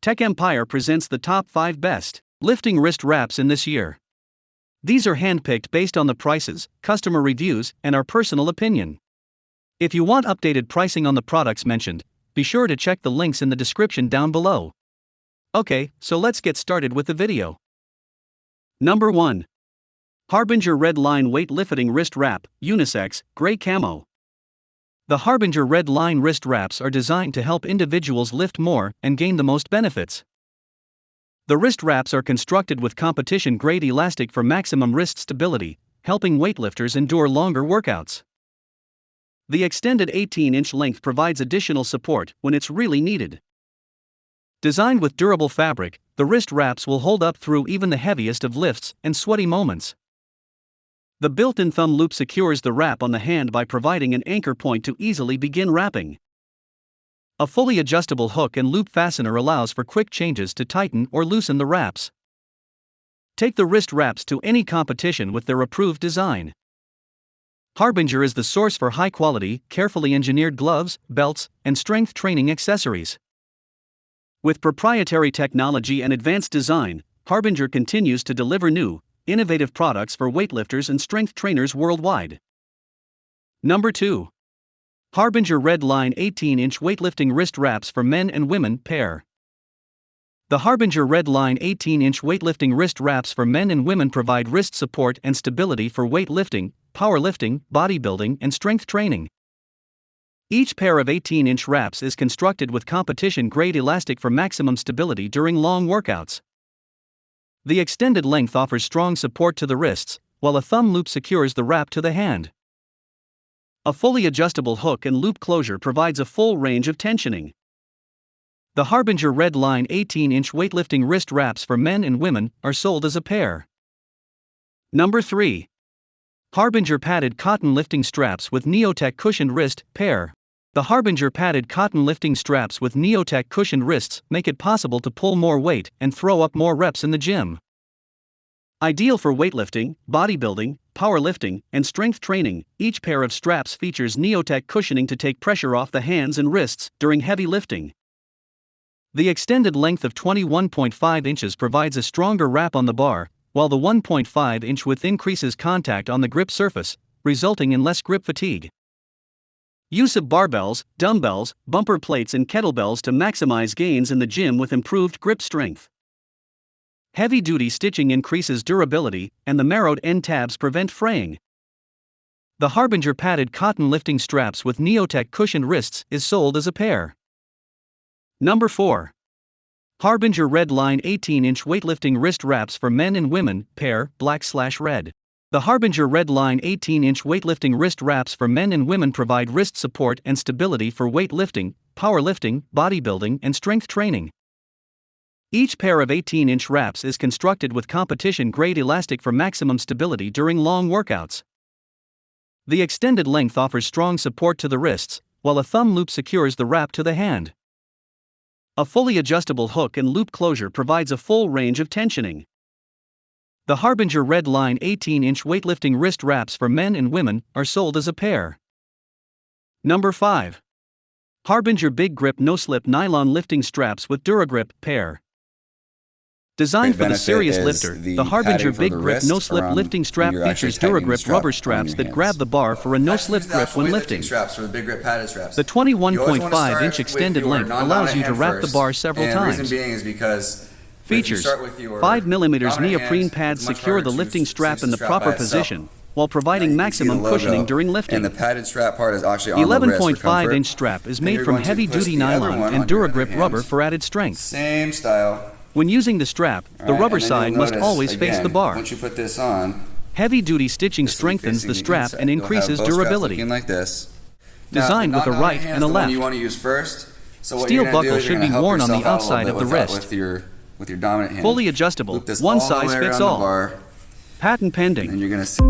TechEmpire presents the top 5 best lifting wrist wraps in this year. These are handpicked based on the prices, customer reviews, and our personal opinion. If you want updated pricing on the products mentioned, be sure to check the links in the description down below. Okay, so let's get started with the video. Number 1. Harbinger Redline Weight Lifting Wrist Wrap, Unisex, Gray Camo. The Harbinger Redline wrist wraps are designed to help individuals lift more and gain the most benefits. The wrist wraps are constructed with competition-grade elastic for maximum wrist stability, helping weightlifters endure longer workouts. The extended 18-inch length provides additional support when it's really needed. Designed with durable fabric, the wrist wraps will hold up through even the heaviest of lifts and sweaty moments. The built-in thumb loop secures the wrap on the hand by providing an anchor point to easily begin wrapping. A fully adjustable hook and loop fastener allows for quick changes to tighten or loosen the wraps. Take the wrist wraps to any competition with their approved design. Harbinger is the source for high-quality, carefully engineered gloves, belts, and strength training accessories. With proprietary technology and advanced design, Harbinger continues to deliver new, innovative products for weightlifters and strength trainers worldwide. Number 2. Harbinger Redline 18-inch weightlifting wrist wraps for men and women, pair. The Harbinger Redline 18-inch weightlifting wrist wraps for men and women provide wrist support and stability for weightlifting, powerlifting, bodybuilding, and strength training. Each pair of 18-inch wraps is constructed with competition-grade elastic for maximum stability during long workouts. The extended length offers strong support to the wrists, while a thumb loop secures the wrap to the hand. A fully adjustable hook and loop closure provides a full range of tensioning. The Harbinger Redline 18-inch weightlifting wrist wraps for men and women are sold as a pair. Number 3. Harbinger Padded Cotton Lifting Straps with Neotech Cushioned Wrist, pair. The Harbinger padded cotton lifting straps with Neotech cushioned wrists make it possible to pull more weight and throw up more reps in the gym. Ideal for weightlifting, bodybuilding, powerlifting, and strength training, each pair of straps features Neotech cushioning to take pressure off the hands and wrists during heavy lifting. The extended length of 21.5 inches provides a stronger wrap on the bar, while the 1.5-inch width increases contact on the grip surface, resulting in less grip fatigue. Use of barbells, dumbbells, bumper plates and kettlebells to maximize gains in the gym with improved grip strength. Heavy-duty stitching increases durability, and the narrowed end tabs prevent fraying. The Harbinger Padded Cotton Lifting Straps with Neotech Cushioned Wrists is sold as a pair. Number 4. Harbinger Redline 18-inch weightlifting wrist wraps for men and women, pair, black/red. The Harbinger Redline 18-inch weightlifting wrist wraps for men and women provide wrist support and stability for weightlifting, powerlifting, bodybuilding, and strength training. Each pair of 18-inch wraps is constructed with competition-grade elastic for maximum stability during long workouts. The extended length offers strong support to the wrists, while a thumb loop secures the wrap to the hand. A fully adjustable hook and loop closure provides a full range of tensioning. The Harbinger Redline 18-inch weightlifting wrist wraps for men and women are sold as a pair. Number 5. Harbinger Big Grip No-Slip Nylon Lifting Straps with DuraGrip, pair. Designed for the serious lifter, the Harbinger Big Grip No-Slip Lifting Strap features DuraGrip rubber straps that grab the bar for a no-slip grip when lifting. The 21.5-inch extended length allows you to wrap the bar several times. Features: 5mm neoprene pads secure the lifting strap in the proper position, while providing maximum cushioning during lifting. And the padded strap part is actually on the wrist for comfort. 11.5-inch strap is made from heavy-duty nylon and DuraGrip rubber for added strength. Same style. When using the strap, the rubber side must always face the bar. Once you put this on, heavy-duty stitching strengthens the strap and increases durability. Like this. Designed with a right and a left. You want to use first. So Steel buckle should be worn on the outside of the wrist. With your dominant hand. Fully adjustable, one size fits all. Patent pending. And you're going to see